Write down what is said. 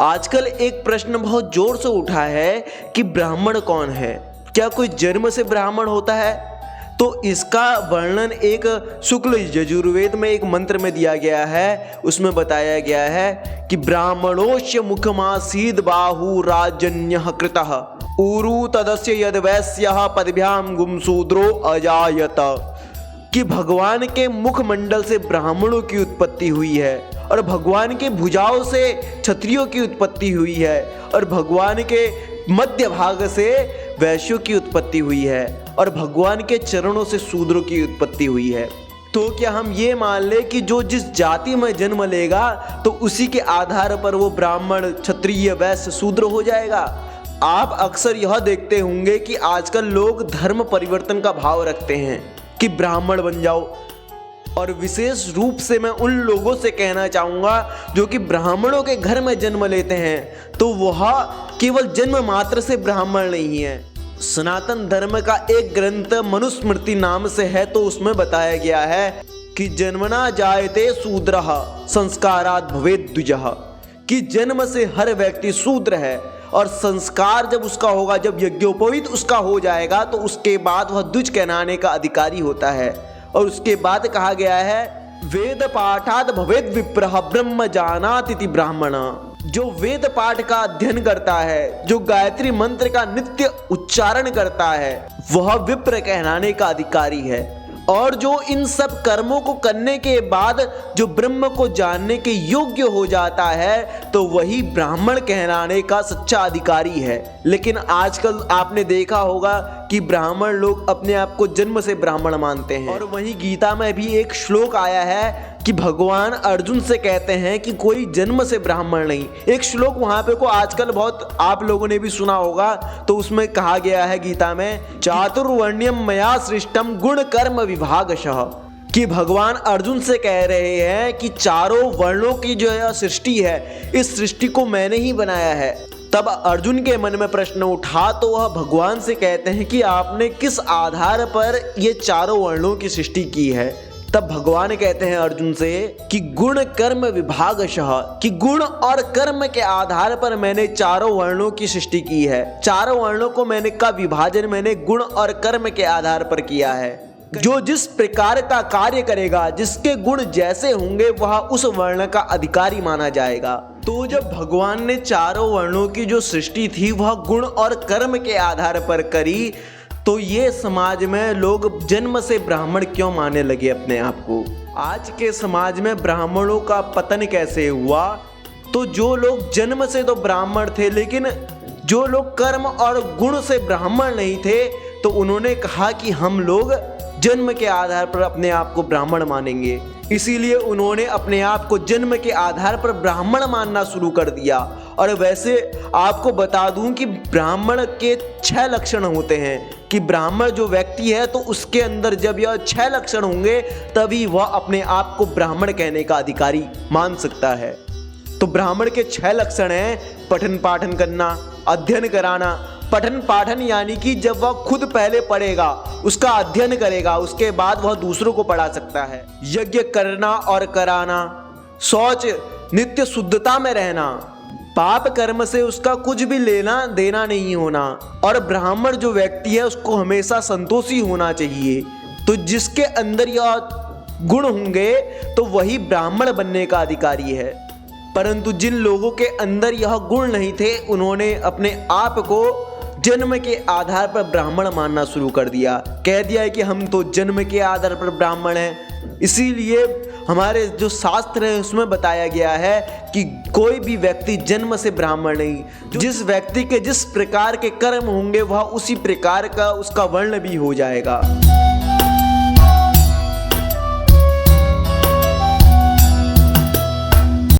आजकल एक प्रश्न बहुत जोर से उठा है कि ब्राह्मण कौन है। क्या कोई जन्म से ब्राह्मण होता है? तो इसका वर्णन एक शुक्ल यजुर्वेद में एक मंत्र में दिया गया है। उसमें बताया गया है कि ब्राह्मणोस्य मुखमासीद बाहु राजन्यः कृतः उरु तदस्य यद वैश्यः पदभ्याम गुमशूद्रो अजायत। कि भगवान के मुखमंडल से ब्राह्मणों की उत्पत्ति हुई है और भगवान के भुजाओं से क्षत्रियों की उत्पत्ति हुई है और भगवान के मध्य भाग से वैश्यों की उत्पत्ति हुई है और भगवान के चरणों से शूद्रों की उत्पत्ति हुई है। तो क्या हम ये मान ले कि जो जिस जाति में जन्म लेगा तो उसी के आधार पर वो ब्राह्मण, क्षत्रिय, वैश्य, शूद्र हो जाएगा? आप अक्सर यह देखते होंगे कि आजकल लोग धर्म परिवर्तन का भाव रखते हैं कि ब्राह्मण बन जाओ। और विशेष रूप से मैं उन लोगों से कहना चाहूँगा जो कि ब्राह्मणों के घर में जन्म लेते हैं, तो वह केवल जन्म मात्र से ब्राह्मण नहीं है। सनातन धर्म का एक ग्रंथ मनुस्मृति नाम से है, तो उसमें बताया गया है कि जन्मना जायते शूद्रः संस्कारात् भवेत् द्विजः। कि जन्म से हर व्यक्ति शूद्र है और संस्कार जब उसका होगा, जब यज्ञोपवीत उसका हो जाएगा, तो उसके बाद वह द्विज कहलाने का अधिकारी होता है। और उसके बाद कहा गया है वेद पाठाद भवेद विप्रः ब्रह्म जानाति इति ब्राह्मण। जो वेद पाठ का अध्ययन करता है, जो गायत्री मंत्र का नित्य उच्चारण करता है, वह विप्र कहलाने का अधिकारी है। और जो इन सब कर्मों को करने के बाद जो ब्रह्म को जानने के योग्य हो जाता है, तो वही ब्राह्मण कहलाने का सच्चा अधिकारी है। लेकिन आजकल आपने देखा होगा कि ब्राह्मण लोग अपने आप को जन्म से ब्राह्मण मानते हैं। और वहीं गीता में भी एक श्लोक आया है कि भगवान अर्जुन से कहते हैं कि कोई जन्म से ब्राह्मण नहीं। एक श्लोक वहां पे को आजकल बहुत आप लोगों ने भी सुना होगा। तो उसमें कहा गया है गीता में चातुर्वर्ण्यम मया सृष्टम गुण कर्म विभागशः। कि भगवान अर्जुन से कह रहे हैं कि चारों वर्णों की जो है सृष्टि है, इस सृष्टि को मैंने ही बनाया है। तब अर्जुन के मन में प्रश्न उठा, तो वह भगवान से कहते हैं कि आपने किस आधार पर ये चारों वर्णों की सृष्टि की है? तब भगवान कहते हैं अर्जुन से कि गुण कर्म विभागशः। कि गुण और कर्म के आधार पर मैंने चारों वर्णों की सृष्टि की है। चारों वर्णों को का विभाजन मैंने गुण और कर्म के आधार पर किया है। जो जिस प्रकार का कार्य करेगा, जिसके गुण जैसे होंगे, वह उस वर्ण का अधिकारी माना जाएगा। तो जब भगवान ने चारों वर्णों की जो सृष्टि थी वह गुण और कर्म के आधार पर करी, तो ये समाज में लोग जन्म से ब्राह्मण क्यों मानने लगे अपने आप को? आज के समाज में ब्राह्मणों का पतन कैसे हुआ? तो जो लोग जन्म से तो ब्राह्मण थे, लेकिन जो लोग कर्म और गुण से ब्राह्मण नहीं थे, तो उन्होंने कहा कि हम लोग जन्म के आधार पर अपने आप को ब्राह्मण मानेंगे। इसीलिए उन्होंने अपने आप को जन्म के आधार पर ब्राह्मण मानना शुरू कर दिया। और वैसे आपको बता दूं कि ब्राह्मण के 6 लक्षण होते हैं। कि ब्राह्मण जो व्यक्ति है, तो उसके अंदर जब यह 6 लक्षण होंगे, तभी वह अपने आप को ब्राह्मण कहने का अधिकारी मान सकता है। तो ब्राह्मण के 6 लक्षण हैं पठन पाठन करना, अध्ययन कराना। पठन पाठन यानी कि जब वह खुद पहले पढ़ेगा, उसका अध्ययन करेगा, उसके बाद वह दूसरों को पढ़ा सकता है। यज्ञ करना और कराना, शौच, नित्य शुद्धता में रहना, पाप कर्म से उसका कुछ भी लेना देना नहीं होना। और ब्राह्मण जो व्यक्ति है उसको हमेशा संतोषी होना चाहिए। तो जिसके अंदर यह गुण होंगे तो वही ब्राह्मण बनने का अधिकारी है। परंतु जिन लोगों के अंदर यह गुण नहीं थे, उन्होंने अपने आप को जन्म के आधार पर ब्राह्मण मानना शुरू कर दिया। कह दिया है कि हम तो जन्म के आधार पर ब्राह्मण हैं। इसीलिए हमारे जो शास्त्र है उसमें बताया गया है कि कोई भी व्यक्ति जन्म से ब्राह्मण नहीं। जिस व्यक्ति के जिस प्रकार के कर्म होंगे, वह उसी प्रकार का उसका वर्ण भी हो जाएगा।